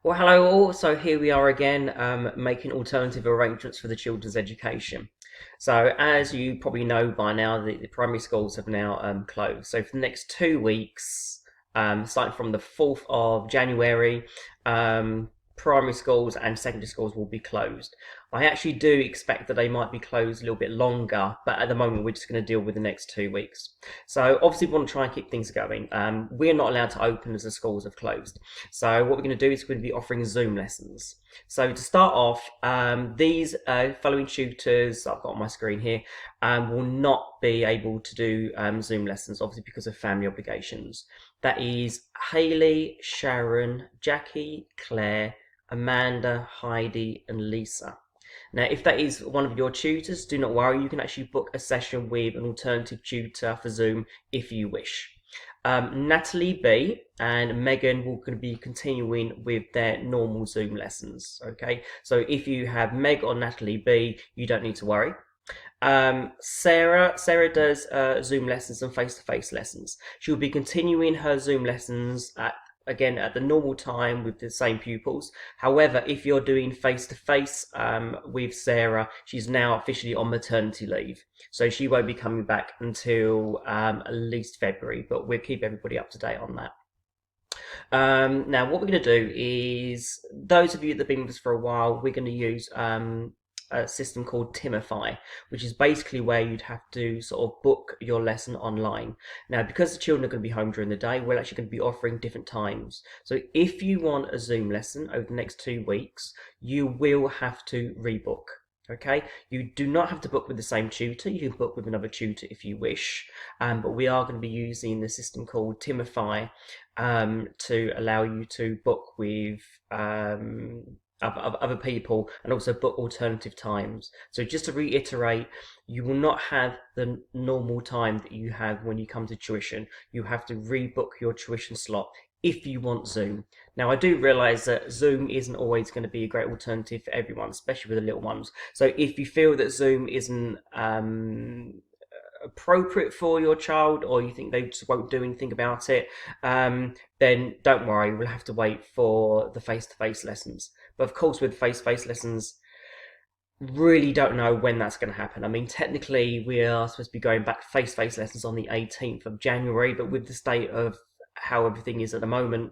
Well, hello all. So here we are again, making alternative arrangements for the children's education. So as you probably know by now, the primary schools have now closed. So for the next 2 weeks, starting from the 4th of January, primary schools and secondary schools will be closed. I actually do expect that they might be closed a little bit longer, but at the moment we're just going to deal with the next 2 weeks. So obviously we want to try and keep things going. We're not allowed to open as the schools have closed. So what we're going to do is we're going to be offering Zoom lessons. So to start off, these following tutors I've got on my screen here will not be able to do Zoom lessons, obviously because of family obligations. That is Hayley, Sharon, Jackie, Claire, Amanda, Heidi, and Lisa. Now, if that is one of your tutors, do not worry, you can actually book a session with an alternative tutor for Zoom if you wish. Natalie B and Megan will going to be continuing with their normal Zoom lessons. Okay, so if you have Meg or Natalie B, you don't need to worry. Sarah does Zoom lessons and face-to-face lessons. She will be continuing her Zoom lessons again at the normal time with the same pupils. However, if you're doing face-to-face with Sarah, she's now officially on maternity leave, so she won't be coming back until at least February, but we'll keep everybody up to date on that. Now what we're going to do is, those of you that have been with us for a while, we're going to use a system called Timify, which is basically where you'd have to sort of book your lesson online. Now, because the children are going to be home during the day, we're actually going to be offering different times. So if you want a Zoom lesson over the next 2 weeks, you will have to rebook. Okay, you do not have to book with the same tutor. You can book with another tutor if you wish, but we are going to be using the system called Timify to allow you to book with other people and also book alternative times. So just to reiterate, you will not have the normal time that you have when you come to tuition. You have to rebook your tuition slot if you want Zoom. Now, I do realise that Zoom isn't always going to be a great alternative for everyone, especially with the little ones. So if you feel that Zoom isn't appropriate for your child, or you think they just won't do anything about it, then don't worry, we'll have to wait for the face-to-face lessons. But of course, with face-to-face lessons, really don't know when that's going to happen. I mean, technically, we are supposed to be going back face-to-face lessons on the 18th of January, but with the state of how everything is at the moment,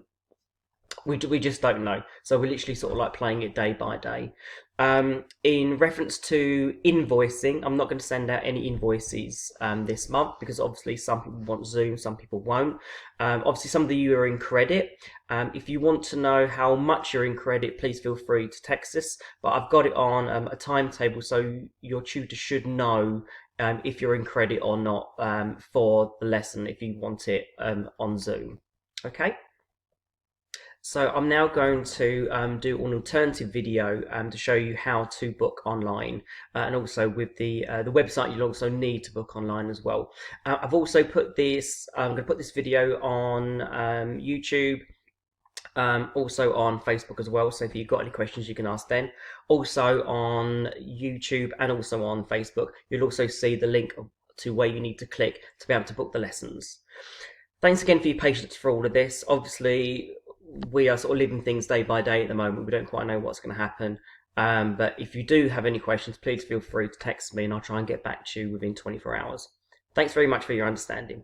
we just don't know. So we're literally sort of like playing it day by day. In reference to invoicing, I'm not going to send out any invoices this month, because obviously some people want Zoom, some people won't. Obviously some of you are in credit. If you want to know how much you're in credit, please feel free to text us, but I've got it on a timetable, so your tutor should know if you're in credit or not for the lesson if you want it on Zoom. Okay. So I'm now going to do an alternative video to show you how to book online, and also with the website you'll also need to book online as well. I've also put this, I'm going to put this video on YouTube, also on Facebook as well, so if you've got any questions you can ask then. Also on YouTube and also on Facebook, you'll also see the link to where you need to click to be able to book the lessons. Thanks again for your patience for all of this. Obviously, we are sort of living things day by day at the moment. We don't quite know what's going to happen. But if you do have any questions, please feel free to text me and I'll try and get back to you within 24 hours. Thanks very much for your understanding.